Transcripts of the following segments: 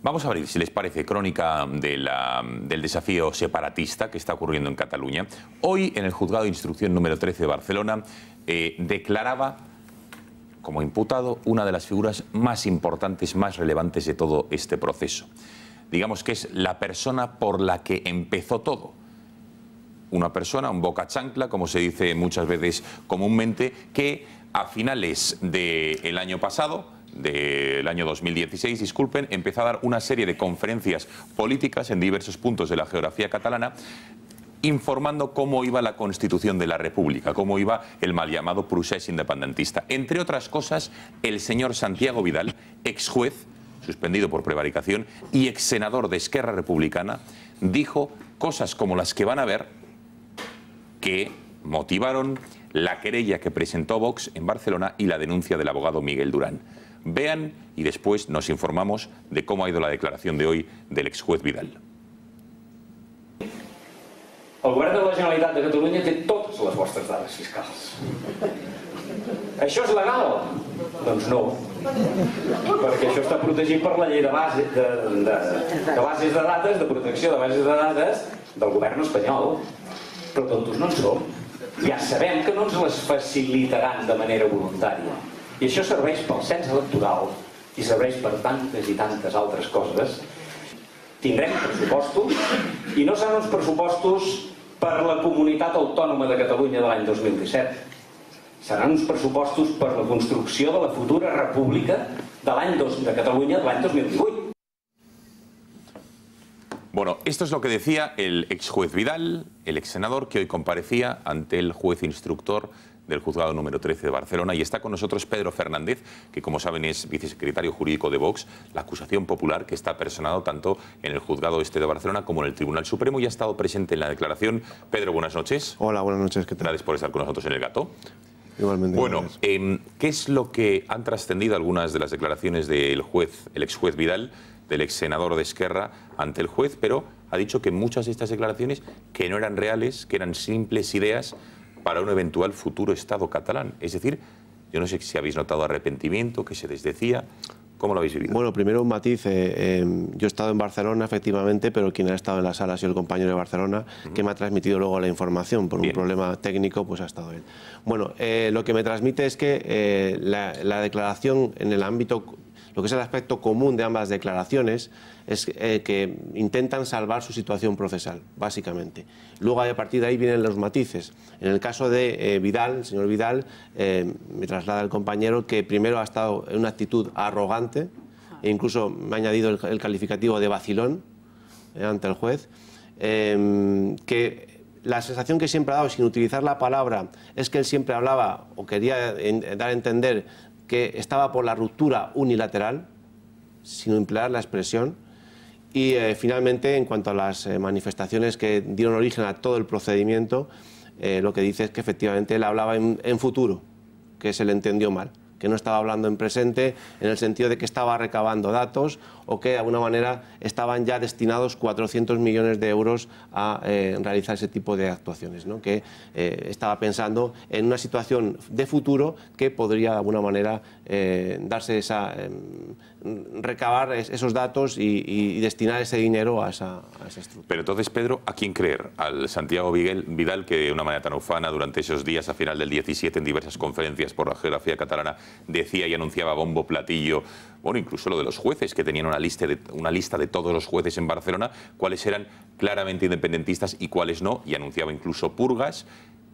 Vamos a abrir, si les parece, crónica del desafío separatista que está ocurriendo en Cataluña. Hoy, en el Juzgado de Instrucción número 13 de Barcelona, declaraba como imputado una de las figuras más importantes, más relevantes de todo este proceso. Digamos que es la persona por la que empezó todo. Una persona, un boca chancla, como se dice muchas veces comúnmente, que a finales del año pasado, del año 2016, disculpen, empezó a dar una serie de conferencias políticas en diversos puntos de la geografía catalana, informando cómo iba la Constitución de la República, cómo iba el mal llamado procés independentista. Entre otras cosas, el señor Santiago Vidal, ex juez, suspendido por prevaricación, y ex senador de Esquerra Republicana, dijo cosas como las que van a ver, que motivaron la querella que presentó Vox en Barcelona y la denuncia del abogado Miguel Durán. Vean y después nos informamos de cómo ha ido la declaración de hoy del ex juez Vidal. El govern de la Generalitat de Catalunya té totes les vostres dades fiscals. Això és legal? Doncs no, perquè això està protegit per la llei de bases de dades, de protecció de bases de dades del govern espanyol. Però tontos no en som. Ja sabem que no ens les facilitaran de manera voluntària. I això serveix pel cens electoral i serveix per tantes i tantes altres coses. Tindrem pressupostos i no seran uns pressupostos per la comunitat autònoma de Catalunya de l'any 2017. Seran uns pressupostos per la construcció de la futura república de Catalunya de l'any 2018. Bueno, esto es lo que decía el ex juez Vidal, el ex senador, que hoy comparecía ante el juez instructor del juzgado número 13 de Barcelona, y está con nosotros Pedro Fernández, que como saben es vicesecretario jurídico de Vox, la acusación popular que está personado tanto en el juzgado este de Barcelona como en el Tribunal Supremo, y ha estado presente en la declaración. Pedro, buenas noches. Hola, buenas noches. ¿Qué tal? Gracias por estar con nosotros en El Gato. Igualmente. Bueno, ¿qué es lo que han trascendido algunas de las declaraciones del juez, el ex juez Vidal, del ex senador de Esquerra, ante el juez? Pero ha dicho que muchas de estas declaraciones que no eran reales, que eran simples ideas para un eventual futuro Estado catalán. Es decir, yo no sé si habéis notado arrepentimiento, que se desdecía. ¿Cómo lo habéis vivido? Bueno, primero un matiz. Yo he estado en Barcelona, efectivamente, pero quien ha estado en la sala ha sido el compañero de Barcelona, que me ha transmitido luego la información. Por un problema técnico, pues ha estado él. Bueno, lo que me transmite es que la declaración en el ámbito, lo que es el aspecto común de ambas declaraciones, es que intentan salvar su situación procesal, básicamente. Luego, a partir de ahí vienen los matices. En el caso de Vidal, el señor Vidal, me traslada el compañero que primero ha estado en una actitud arrogante, e incluso me ha añadido el calificativo de vacilón ante el juez, que la sensación que siempre ha dado, sin utilizar la palabra, es que él siempre hablaba o quería dar a entender que estaba por la ruptura unilateral, sin emplear la expresión. Y finalmente, en cuanto a las manifestaciones que dieron origen a todo el procedimiento, lo que dice es que efectivamente él hablaba en futuro, que se le entendió mal, que no estaba hablando en presente en el sentido de que estaba recabando datos o que de alguna manera estaban ya destinados 400 millones de euros a realizar ese tipo de actuaciones, ¿no? Que estaba pensando en una situación de futuro que podría de alguna manera darse esa... recabar esos datos y destinar ese dinero a esa estructura. Pero entonces, Pedro, ¿a quién creer? ¿Al Santiago Vidal, que de una manera tan ufana durante esos días, a final del 17, en diversas conferencias por la geografía catalana, decía y anunciaba bombo platillo, bueno, incluso lo de los jueces, que tenían una lista de todos los jueces en Barcelona, cuáles eran claramente independentistas y cuáles no, y anunciaba incluso purgas,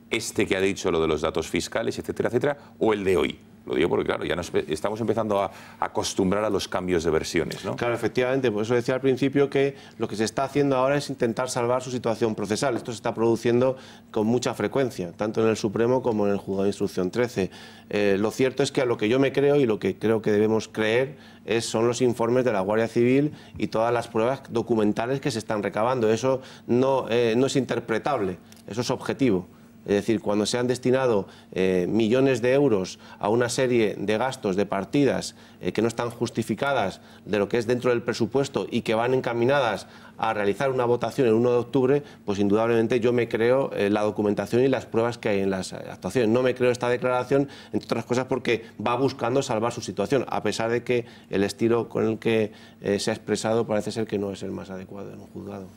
este que ha dicho lo de los datos fiscales, etcétera, etcétera, o el de hoy? Lo digo porque, claro, ya estamos empezando a acostumbrar a los cambios de versiones, ¿no? Claro, efectivamente. Por eso decía al principio que lo que se está haciendo ahora es intentar salvar su situación procesal. Esto se está produciendo con mucha frecuencia, tanto en el Supremo como en el Juzgado de Instrucción 13. Lo cierto es que a lo que yo me creo y lo que creo que debemos creer son los informes de la Guardia Civil y todas las pruebas documentales que se están recabando. Eso no es interpretable, eso es objetivo. Es decir, cuando se han destinado millones de euros a una serie de gastos, de partidas que no están justificadas de lo que es dentro del presupuesto y que van encaminadas a realizar una votación el 1 de octubre, pues indudablemente yo me creo la documentación y las pruebas que hay en las actuaciones. No me creo esta declaración, entre otras cosas, porque va buscando salvar su situación, a pesar de que el estilo con el que se ha expresado parece ser que no es el más adecuado en un juzgado.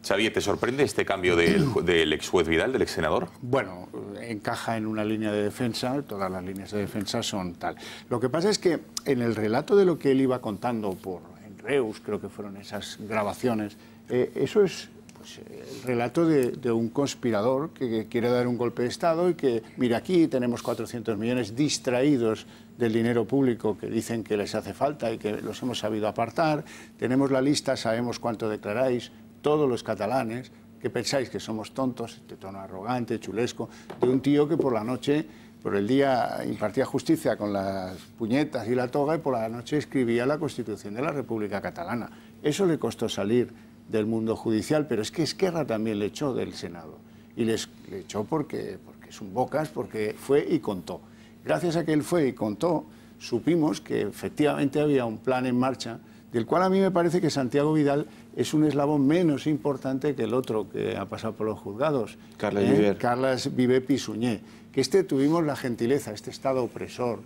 Xavier, ¿te sorprende este cambio del ex juez Vidal, del ex senador? Bueno, encaja en una línea de defensa, todas las líneas de defensa son tal. Lo que pasa es que en el relato de lo que él iba contando en Reus, creo que fueron esas grabaciones, eso es pues, el relato de un conspirador que quiere dar un golpe de Estado y que, mira, aquí tenemos 400 millones distraídos del dinero público que dicen que les hace falta y que los hemos sabido apartar, tenemos la lista, sabemos cuánto declaráis, todos los catalanes, que pensáis que somos tontos, este tono arrogante, chulesco, de un tío que por la noche, por el día impartía justicia con las puñetas y la toga y por la noche escribía la Constitución de la República Catalana. Eso le costó salir del mundo judicial, pero es que Esquerra también le echó del Senado. Y le echó porque es un bocas, porque fue y contó. Gracias a que él fue y contó, supimos que efectivamente había un plan en marcha, del cual a mí me parece que Santiago Vidal es un eslabón menos importante que el otro que ha pasado por los juzgados, Carles Viver Pisunyer, que tuvimos la gentileza, este Estado opresor,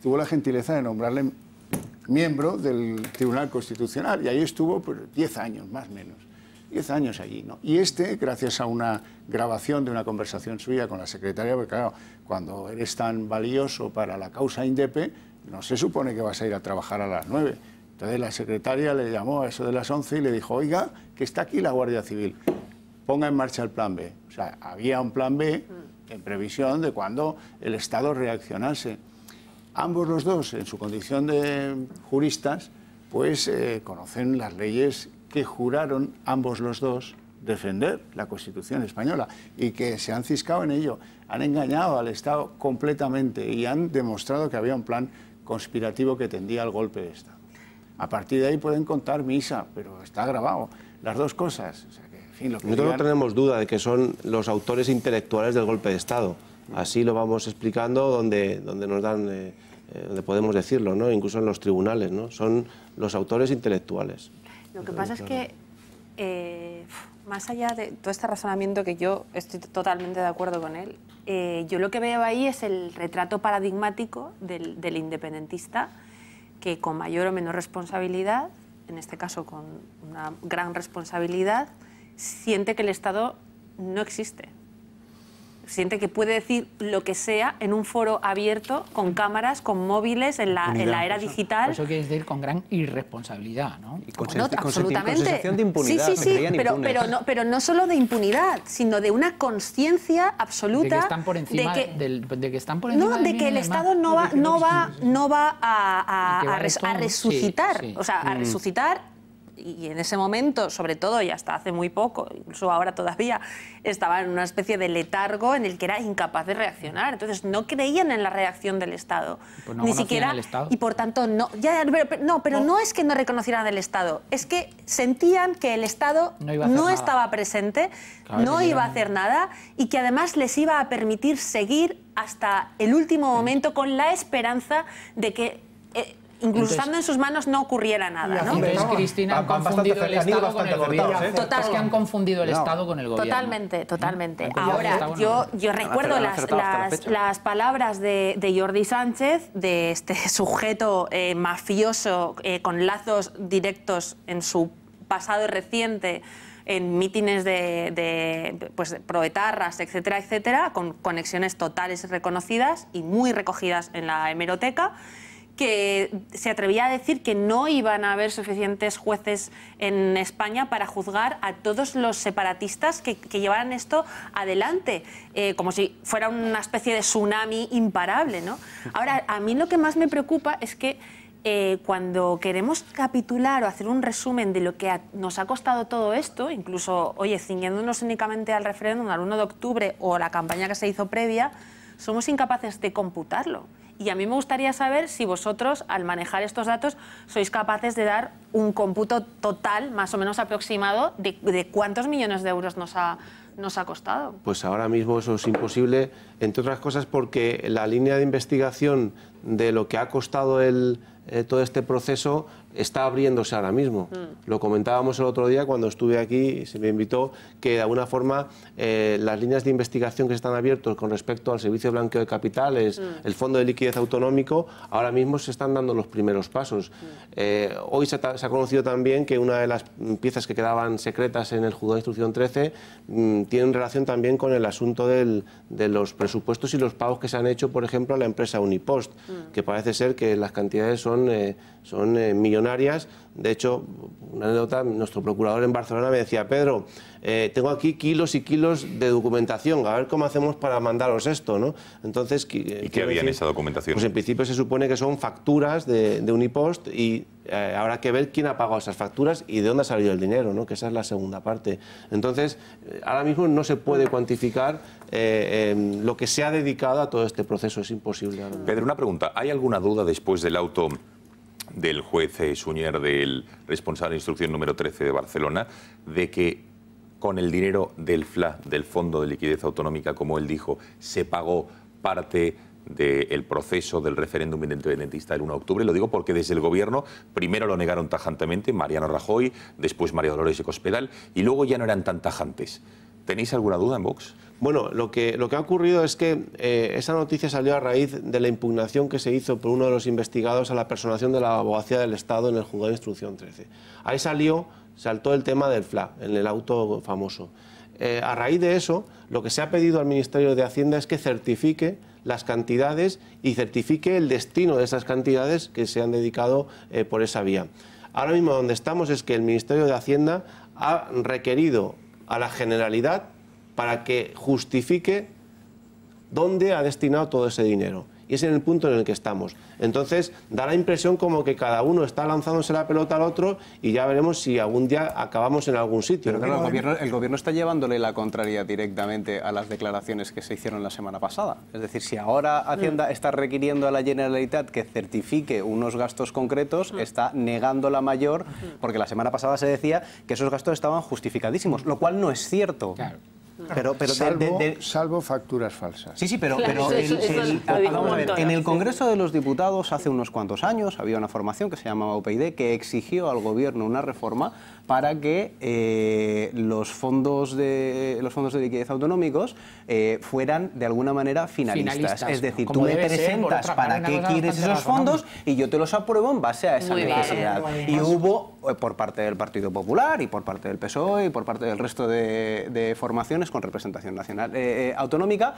tuvo la gentileza de nombrarle miembro del Tribunal Constitucional, y ahí estuvo pues, 10 años, más o menos, 10 años allí, ¿no? Y gracias a una grabación de una conversación suya con la secretaria, porque claro, cuando eres tan valioso para la causa INDEP, no se supone que vas a ir a trabajar a las 9. Entonces la secretaria le llamó a eso de las 11 y le dijo, oiga, que está aquí la Guardia Civil, ponga en marcha el plan B. O sea, había un plan B en previsión de cuando el Estado reaccionase. Ambos los dos, en su condición de juristas, pues conocen las leyes que juraron ambos los dos defender, la Constitución española, y que se han ciscado en ello. Han engañado al Estado completamente y han demostrado que había un plan conspirativo que tendía al golpe de Estado. A partir de ahí pueden contar misa, pero está grabado. Las dos cosas. O sea que, en fin, nosotros no tenemos duda de que son los autores intelectuales del golpe de Estado. Así lo vamos explicando donde nos dan, donde podemos decirlo, ¿no? Incluso en los tribunales, ¿no? Son los autores intelectuales. Lo que pasa es que, más allá de todo este razonamiento, que yo estoy totalmente de acuerdo con él, yo lo que veo ahí es el retrato paradigmático del independentista, que con mayor o menor responsabilidad, en este caso con una gran responsabilidad, siente que el Estado no existe. Siente que puede decir lo que sea en un foro abierto, con cámaras, con móviles, en la era digital. Eso quiere decir con gran irresponsabilidad, ¿no? Y con sensación de impunidad. Sí, pero no solo de impunidad, sino de una conciencia absoluta de que están por encima de que están por encima de que el Estado no va a resucitar, o sea, a resucitar. Y en ese momento, sobre todo, y hasta hace muy poco, incluso ahora todavía, estaba en una especie de letargo en el que era incapaz de reaccionar. Entonces, no creían en la reacción del Estado. Pues no ni siquiera. El Estado. Y por tanto, no es que no reconocieran el Estado, es que sentían que el Estado no estaba presente, claro, no iba a hacer nada y que además les iba a permitir seguir hasta el último momento con la esperanza de que. Incluso estando en sus manos no ocurriera nada, ¿no? Entonces, Cristina, han confundido el Estado con el gobierno. Es que han confundido el Estado con el gobierno. Totalmente, totalmente. Ahora, yo recuerdo las palabras de Jordi Sánchez, de este sujeto mafioso con lazos directos en su pasado reciente, en mítines pues, proetarras, etcétera, etcétera, con conexiones totales reconocidas y muy recogidas en la hemeroteca, que se atrevía a decir que no iban a haber suficientes jueces en España para juzgar a todos los separatistas que llevaran esto adelante, como si fuera una especie de tsunami imparable, ¿no? Ahora, a mí lo que más me preocupa es que cuando queremos capitular o hacer un resumen de lo que nos ha costado todo esto, incluso, oye, ciñéndonos únicamente al referéndum al 1 de octubre o la campaña que se hizo previa, somos incapaces de computarlo. Y a mí me gustaría saber si vosotros, al manejar estos datos, sois capaces de dar un cómputo total, más o menos aproximado, de cuántos millones de euros nos ha costado. Pues ahora mismo eso es imposible, entre otras cosas porque la línea de investigación de lo que ha costado todo este proceso está abriéndose ahora mismo. Lo comentábamos el otro día cuando estuve aquí y se me invitó que de alguna forma las líneas de investigación que están abiertas con respecto al servicio de blanqueo de capitales, el fondo de liquidez autonómico, ahora mismo se están dando los primeros pasos. Hoy se ha conocido también que una de las piezas que quedaban secretas en el juzgado de instrucción 13 tienen relación también con el asunto de los presupuestos y los pagos que se han hecho, por ejemplo, a la empresa Unipost, que parece ser que las cantidades son millonarias. De hecho, una anécdota, nuestro procurador en Barcelona me decía: Pedro, tengo aquí kilos y kilos de documentación, a ver cómo hacemos para mandaros esto, ¿no? Entonces, ¿y qué había en esa documentación? Pues en principio se supone que son facturas de Unipost y habrá que ver quién ha pagado esas facturas y de dónde ha salido el dinero, ¿no? Que esa es la segunda parte. Entonces, ahora mismo no se puede cuantificar lo que se ha dedicado a todo este proceso, es imposible. Pedro, una pregunta. ¿Hay alguna duda después del auto del juez Suñer, del responsable de instrucción número 13 de Barcelona, de que con el dinero del FLA, del Fondo de Liquidez Autonómica, como él dijo, se pagó parte del proceso del referéndum independentista del 1 de octubre? Lo digo porque desde el Gobierno primero lo negaron tajantemente Mariano Rajoy, después María Dolores de Cospedal, y luego ya no eran tan tajantes. ¿Tenéis alguna duda en Vox? Bueno, lo que ha ocurrido es que esa noticia salió a raíz de la impugnación que se hizo por uno de los investigados a la personación de la Abogacía del Estado en el juzgado de instrucción 13. Ahí saltó el tema del FLA, en el auto famoso. A raíz de eso, lo que se ha pedido al Ministerio de Hacienda es que certifique las cantidades y certifique el destino de esas cantidades que se han dedicado por esa vía. Ahora mismo donde estamos es que el Ministerio de Hacienda ha requerido a la Generalidad para que justifique dónde ha destinado todo ese dinero. Y es en el punto en el que estamos. Entonces, da la impresión como que cada uno está lanzándose la pelota al otro y ya veremos si algún día acabamos en algún sitio. Pero claro, el gobierno está llevándole la contraria directamente a las declaraciones que se hicieron la semana pasada. Es decir, si ahora Hacienda está requiriendo a la Generalitat que certifique unos gastos concretos, está negando la mayor, porque la semana pasada se decía que esos gastos estaban justificadísimos, lo cual no es cierto. Claro. Pero salvo facturas falsas. Sí, pero Vamos a ver, en el Congreso de los Diputados hace unos cuantos años había una formación que se llamaba UPyD que exigió al gobierno una reforma para que los fondos de liquidez autonómicos fueran de alguna manera finalistas. Es decir, tú me presentas para qué quieres esos fondos y yo te los apruebo en base a esa necesidad. Y hubo, por parte del Partido Popular y por parte del PSOE y por parte del resto de formaciones con representación nacional autonómica,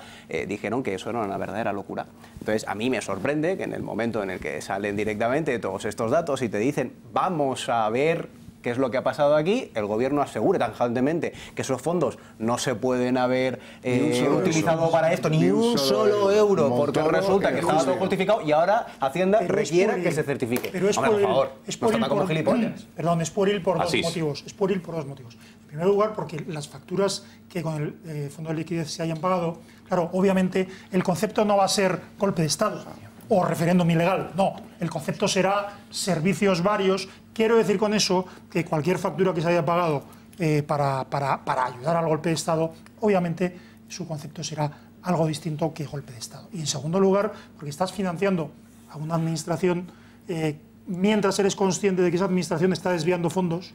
dijeron que eso era una verdadera locura. Entonces, a mí me sorprende que en el momento en el que salen directamente todos estos datos y te dicen vamos a ver qué es lo que ha pasado aquí, el gobierno asegure tajantemente que esos fondos no se pueden haber utilizado para esto, ni un solo euro, porque resulta que estaba todo justificado y ahora Hacienda requiere que se certifique. Pero es por favor, es por ir como gilipollas. Perdón, es por ir por dos motivos. Es por ir por dos motivos. En primer lugar, porque las facturas que con el Fondo de Liquidez se hayan pagado, claro, obviamente el concepto no va a ser golpe de Estado o referéndum ilegal, no. El concepto será servicios varios. Quiero decir con eso que cualquier factura que se haya pagado para ayudar al golpe de Estado, obviamente su concepto será algo distinto que golpe de Estado. Y en segundo lugar, porque estás financiando a una administración mientras eres consciente de que esa administración está desviando fondos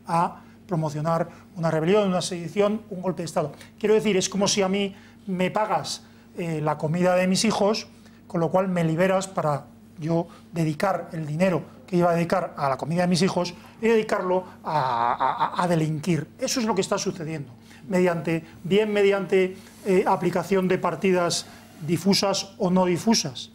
a promocionar una rebelión, una sedición, un golpe de Estado. Quiero decir, es como si a mí me pagas la comida de mis hijos, con lo cual me liberas para yo dedicar el dinero que iba a dedicar a la comida de mis hijos y dedicarlo a delinquir. Eso es lo que está sucediendo. Mediante aplicación de partidas difusas o no difusas,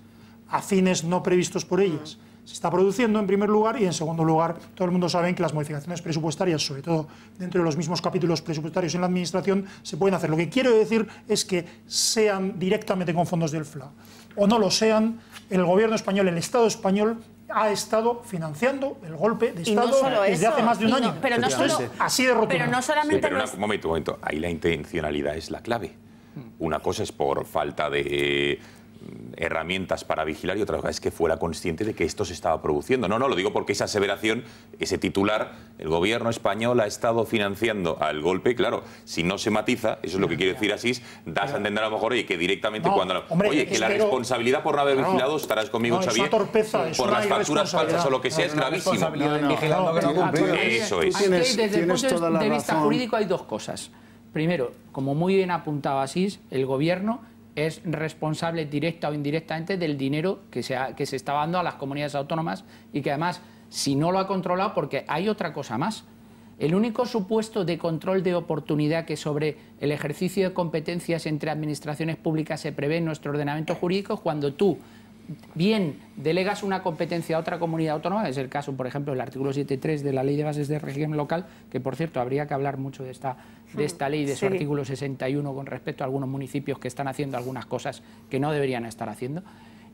a fines no previstos por ellas. Se está produciendo en primer lugar y en segundo lugar todo el mundo sabe que las modificaciones presupuestarias, sobre todo dentro de los mismos capítulos presupuestarios en la administración, se pueden hacer. Lo que quiero decir es que sean directamente con fondos del FLA o no lo sean, el gobierno español, el Estado español ha estado financiando el golpe de Estado desde hace más de un año. Pero no solo, así de rotundo. Pero no solamente un momento. Ahí la intencionalidad es la clave. Una cosa es por falta de herramientas para vigilar y otra cosa es que fuera consciente de que esto se estaba produciendo. No, lo digo porque esa aseveración, ese titular, el gobierno español ha estado financiando al golpe, claro, si no se matiza, eso es lo que quiere decir Asís, das a entender a lo mejor que directamente que la responsabilidad por no haber vigilado, estarás conmigo, Xavier, por las facturas falsas o lo que sea, es gravísimo. Eso es. Desde el punto de vista jurídico hay dos cosas. Primero, como muy bien apuntaba Asís, el gobierno es responsable directa o indirectamente del dinero que se está dando a las comunidades autónomas y que además, si no lo ha controlado, porque hay otra cosa más. El único supuesto de control de oportunidad que sobre el ejercicio de competencias entre administraciones públicas se prevé en nuestro ordenamiento jurídico es cuando tú bien delegas una competencia a otra comunidad autónoma, es el caso, por ejemplo, del artículo 7.3 de la Ley de Bases de Régimen Local, que, por cierto, habría que hablar mucho de esta ley, de su artículo 61, con respecto a algunos municipios que están haciendo algunas cosas que no deberían estar haciendo.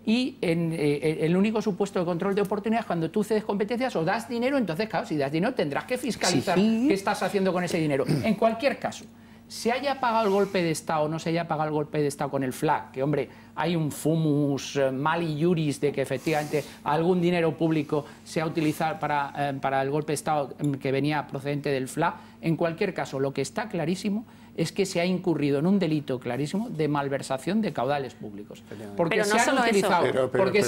Y el único supuesto de control de oportunidad es cuando tú cedes competencias o das dinero, entonces, claro, si das dinero tendrás que fiscalizar qué estás haciendo con ese dinero. En cualquier caso, se haya pagado el golpe de Estado o no se haya pagado el golpe de Estado con el FLA, que, hombre, hay un fumus mali juris de que efectivamente algún dinero público se ha utilizado para el golpe de Estado que venía procedente del FLA. En cualquier caso, lo que está clarísimo es que se ha incurrido en un delito clarísimo de malversación de caudales públicos. Porque se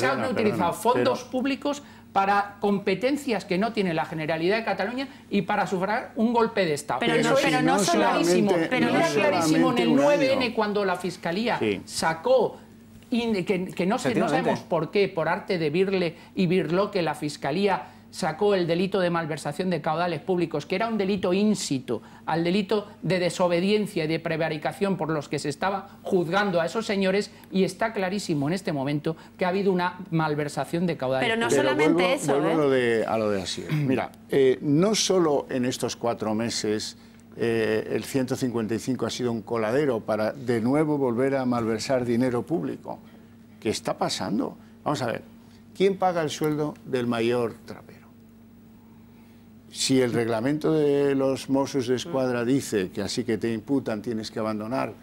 han utilizado fondos públicos para competencias que no tiene la Generalidad de Cataluña y para sufragar un golpe de Estado. Pero no es clarísimo. Pero era clarísimo en el 9N cuando la Fiscalía sacó que no sabemos por qué, por arte de Birle y Birloque, la Fiscalía sacó el delito de malversación de caudales públicos, que era un delito íncito al delito de desobediencia y de prevaricación por los que se estaba juzgando a esos señores, y está clarísimo en este momento que ha habido una malversación de caudales públicos. Pero no solamente eso. Vuelvo a lo de Asier. Mira, no solo en estos 4 meses el 155 ha sido un coladero para de nuevo volver a malversar dinero público. ¿Qué está pasando? Vamos a ver, ¿quién paga el sueldo del mayor trapero? Si el reglamento de los Mossos de Escuadra dice que así que te imputan tienes que abandonar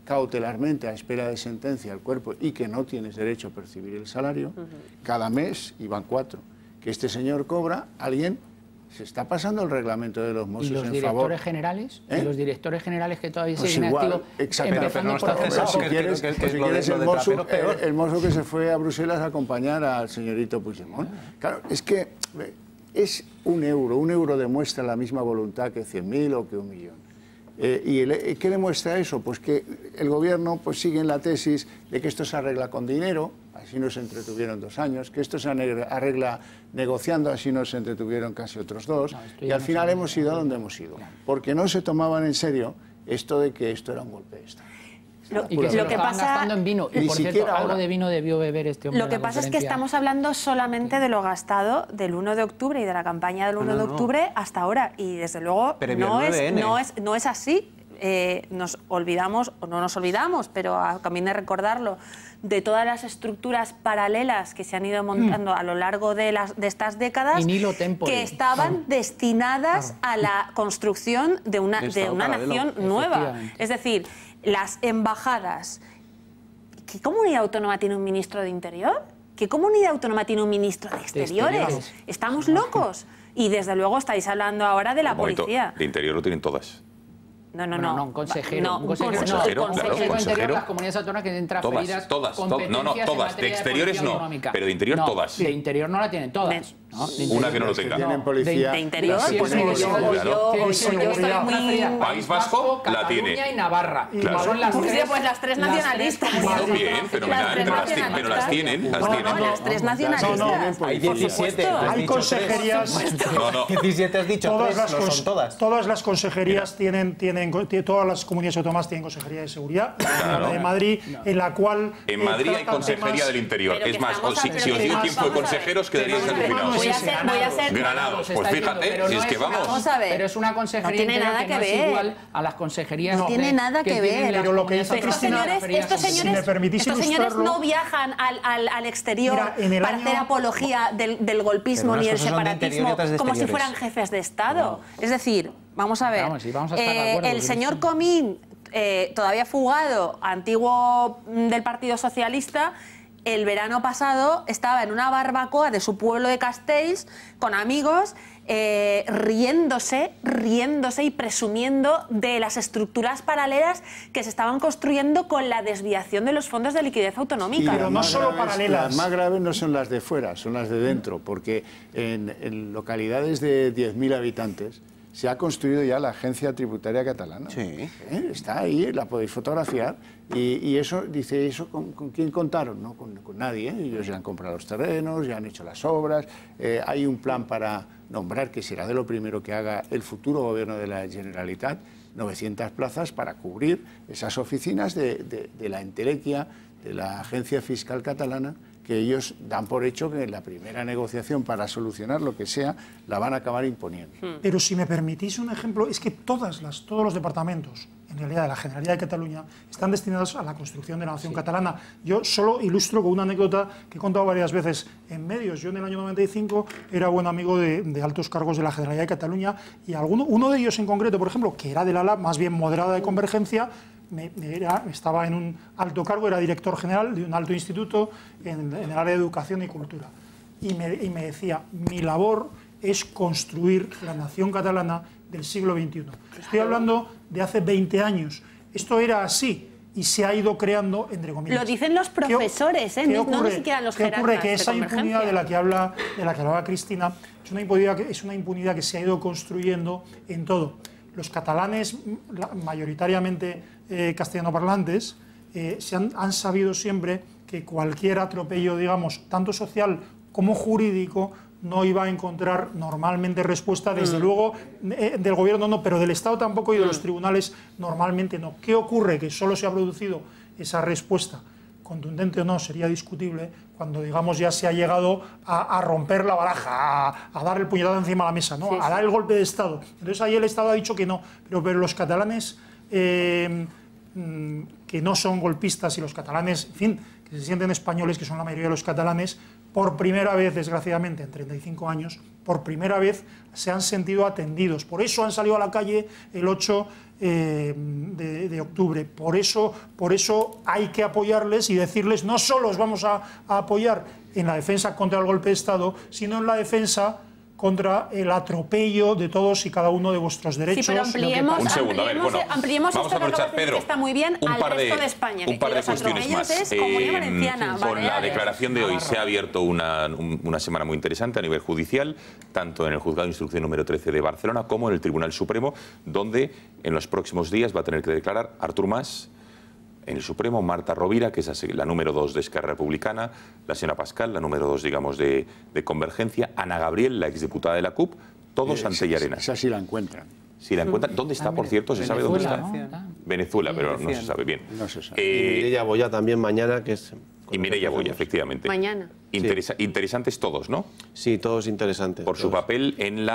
cautelarmente a espera de sentencia al cuerpo y que no tienes derecho a percibir el salario, cada mes, y van 4, que este señor cobra, alguien se está pasando el reglamento de los Mossos en favor. ¿Y los directores generales? ¿Y los directores generales que todavía siguen activos? Empezando por si quieres el mozo que se fue a Bruselas a acompañar al señorito Puigdemont. Claro, es que es un euro demuestra la misma voluntad que 100.000 o que 1 millón. ¿Y qué demuestra eso? Pues que el gobierno sigue en la tesis de que esto se arregla con dinero, así nos entretuvieron 2 años, que esto se arregla negociando, así nos entretuvieron casi otros 2, y al final hemos ido a donde hemos ido, porque no se tomaban en serio esto de que esto era un golpe de Estado. Y que lo que pasa gastando en vino. Y por cierto, algo de vino debió beber este hombre. Lo que pasa es que estamos hablando solamente de lo gastado del 1 de octubre y de la campaña del 1 de octubre hasta ahora. Y desde luego no es así. Nos olvidamos, o no nos olvidamos, pero conviene recordarlo, de todas las estructuras paralelas que se han ido montando a lo largo de estas décadas, que estaban destinadas a la construcción de una nación nueva. Es decir, las embajadas. ¿Qué comunidad autónoma tiene un ministro de Interior? ¿Qué comunidad autónoma tiene un ministro de Exteriores? ¿Estamos locos? Y desde luego estáis hablando ahora de la policía. De Interior lo tienen todas. No, un consejero. Un consejero interior, las comunidades autónomas que tienen transferidas competencias en materia de Exteriores no, pero de Interior todas. De Interior no la tienen todas. Una que no lo tenga. Tienen policía. De Interior, pues País Vasco la tiene. Cataluña y Navarra. Son las tres nacionalistas. Bien, fenomenal, pero las tienen. Las 3 nacionalistas. Hay 17. Hay consejerías. 17 has dicho, no son todas. Todas las consejerías todas las comunidades autónomas tienen consejería de seguridad. La de Madrid, en la cual... En Madrid hay consejería del Interior. Es más, si os digo quién fue consejeros, quedaríais alucinados. Voy a ser Granados. Pues fíjate, si es que vamos. Pero es una consejería interior que no es igual a las consejerías. No tiene nada que ver. Pero lo que dice Cristina, estos señores no viajan al exterior para hacer apología del golpismo ni el separatismo como si fueran jefes de Estado. Es decir, vamos a ver, el señor Comín, todavía fugado, antiguo del Partido Socialista, el verano pasado estaba en una barbacoa de su pueblo de Castells con amigos, riéndose y presumiendo de las estructuras paralelas que se estaban construyendo con la desviación de los fondos de liquidez autonómica. Pero no solo paralelas. Las más graves no son las de fuera, son las de dentro, porque en localidades de 10.000 habitantes se ha construido ya la Agencia Tributaria Catalana. Sí. Está ahí, la podéis fotografiar. Y eso, dice, ¿eso con quién contaron? No, con nadie. Ellos ya han comprado los terrenos, ya han hecho las obras. Hay un plan para nombrar, que será de lo primero que haga el futuro gobierno de la Generalitat, 900 plazas para cubrir esas oficinas de la entelequia, de la Agencia Fiscal Catalana, que ellos dan por hecho que en la primera negociación para solucionar lo que sea, la van a acabar imponiendo. Pero si me permitís un ejemplo, es que todos los departamentos, en realidad de la Generalidad de Cataluña, están destinados a la construcción de la nación catalana. Yo solo ilustro con una anécdota que he contado varias veces en medios. Yo en el año 95 era buen amigo de altos cargos de la Generalidad de Cataluña y uno de ellos en concreto, por ejemplo, que era del ala más bien moderada de Convergencia, estaba en un alto cargo, era director general de un alto instituto en el área de educación y cultura. Y me decía, mi labor es construir la nación catalana del siglo XXI. Estoy hablando de hace 20 años. Esto era así y se ha ido creando, entre comillas. Lo dicen los profesores, no ni siquiera los jerarcas. ¿Qué ocurre? Que esa impunidad de la que hablaba Cristina es una impunidad que se ha ido construyendo en todo. Los catalanes, mayoritariamente castellanoparlantes, han sabido siempre que cualquier atropello, digamos, tanto social como jurídico, no iba a encontrar normalmente respuesta, desde luego, del gobierno no, pero del Estado tampoco y de los tribunales normalmente no. ¿Qué ocurre? Que solo se ha producido esa respuesta, contundente o no, sería discutible, cuando, digamos, ya se ha llegado a romper la baraja, a dar el puñetazo encima de la mesa, ¿no? A dar el golpe de Estado. Entonces ahí el Estado ha dicho que no, pero los catalanes que no son golpistas y los catalanes, en fin, que se sienten españoles, que son la mayoría de los catalanes, por primera vez, desgraciadamente, en 35 años, por primera vez se han sentido atendidos. Por eso han salido a la calle el 8 de octubre. Por eso hay que apoyarles y decirles, no solo os vamos a apoyar en la defensa contra el golpe de Estado, sino en la defensa contra el atropello de todos y cada uno de vuestros derechos. Sí, pero ampliemos, un segundo, ampliemos vamos a aprovechar, Pedro, que está muy bien al resto de España. Un par de cuestiones más. Con la declaración de hoy se ha abierto una semana muy interesante a nivel judicial, tanto en el Juzgado de Instrucción número 13 de Barcelona como en el Tribunal Supremo, donde en los próximos días va a tener que declarar Artur Mas en el Supremo, Marta Rovira, que es la número 2 de Esquerra Republicana, la señora Pascal, la número 2, digamos, de Convergencia, Ana Gabriel, la exdiputada de la CUP, todos ante Llarena. Esa sí la encuentran. Sí la encuentran. ¿Dónde está, por cierto? ¿Se sabe dónde está? ¿No? Venezuela, pero no se sabe bien. No se sabe. Y Mireia Boya también mañana, que es... Y Mireia Boya, efectivamente. Mañana. Interesantes todos, ¿no? Sí, todos interesantes. Por su papel en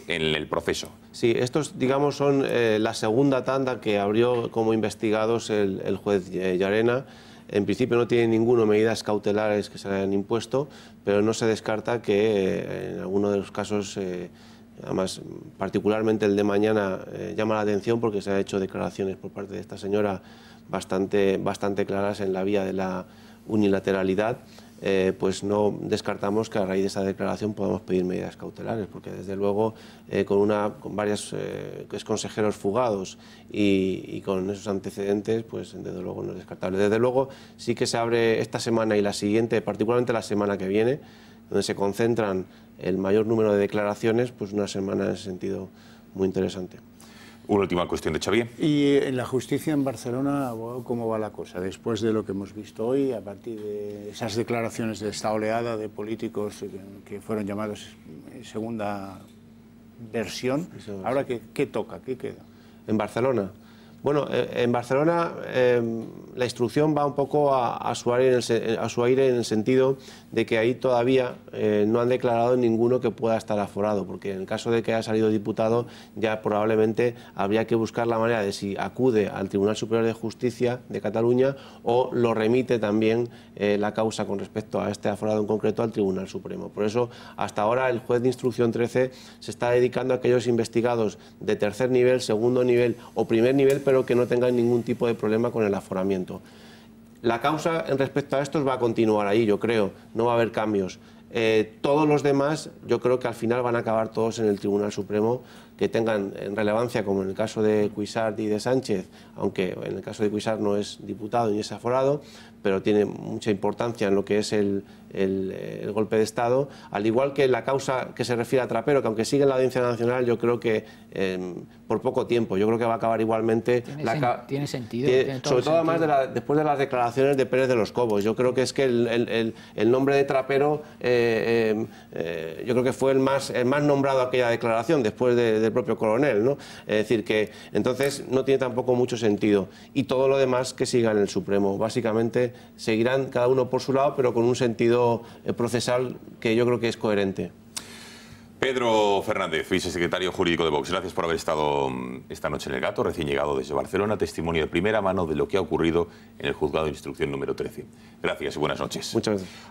el proceso. Sí, estos, digamos, son la segunda tanda que abrió como investigados el juez Llarena. En principio no tiene ninguna medidas cautelares que se le hayan impuesto, pero no se descarta que en alguno de los casos, además particularmente el de mañana, llama la atención porque se han hecho declaraciones por parte de esta señora bastante claras en la vía de la unilateralidad. Pues no descartamos que a raíz de esa declaración podamos pedir medidas cautelares, porque desde luego con varios consejeros fugados y con esos antecedentes, pues desde luego no es descartable. Desde luego sí que se abre esta semana y la siguiente, particularmente la semana que viene, donde se concentran el mayor número de declaraciones, pues una semana en ese sentido muy interesante. Una última cuestión de Xavier. Y en la justicia en Barcelona, ¿cómo va la cosa? Después de lo que hemos visto hoy, a partir de esas declaraciones de esta oleada de políticos que fueron llamados segunda versión, ¿ahora qué toca? ¿Qué queda? En Barcelona. Bueno, en Barcelona la instrucción va un poco a su aire en el sentido de que ahí todavía no han declarado ninguno que pueda estar aforado, porque en el caso de que haya salido diputado ya probablemente habría que buscar la manera de si acude al Tribunal Superior de Justicia de Cataluña o lo remite también la causa con respecto a este aforado en concreto al Tribunal Supremo. Por eso, hasta ahora el juez de instrucción 13 se está dedicando a aquellos investigados de tercer nivel, segundo nivel o primer nivel, pero que no tengan ningún tipo de problema con el aforamiento. La causa en respecto a estos va a continuar ahí, yo creo, no va a haber cambios. Todos los demás, yo creo que al final van a acabar todos en el Tribunal Supremo, que tengan relevancia, como en el caso de Cuixart y de Sánchez, aunque en el caso de Cuixart no es diputado ni es aforado, pero tiene mucha importancia en lo que es el golpe de Estado, al igual que la causa que se refiere a Trapero, que aunque sigue en la Audiencia Nacional, yo creo que por poco tiempo, yo creo que va a acabar igualmente. Tiene sentido. Sobre todo además después de las declaraciones de Pérez de los Cobos. Yo creo que es que el nombre de Trapero, yo creo que fue el más nombrado aquella declaración, después del propio coronel, ¿no? Es decir, que entonces no tiene tampoco mucho sentido. Y todo lo demás que siga en el Supremo. Básicamente seguirán cada uno por su lado, pero con un sentido procesal que yo creo que es coherente. Pedro Fernández, vicesecretario jurídico de Vox, gracias por haber estado esta noche en El Gato, recién llegado desde Barcelona, testimonio de primera mano de lo que ha ocurrido en el juzgado de instrucción número 13. Gracias y buenas noches. Muchas gracias.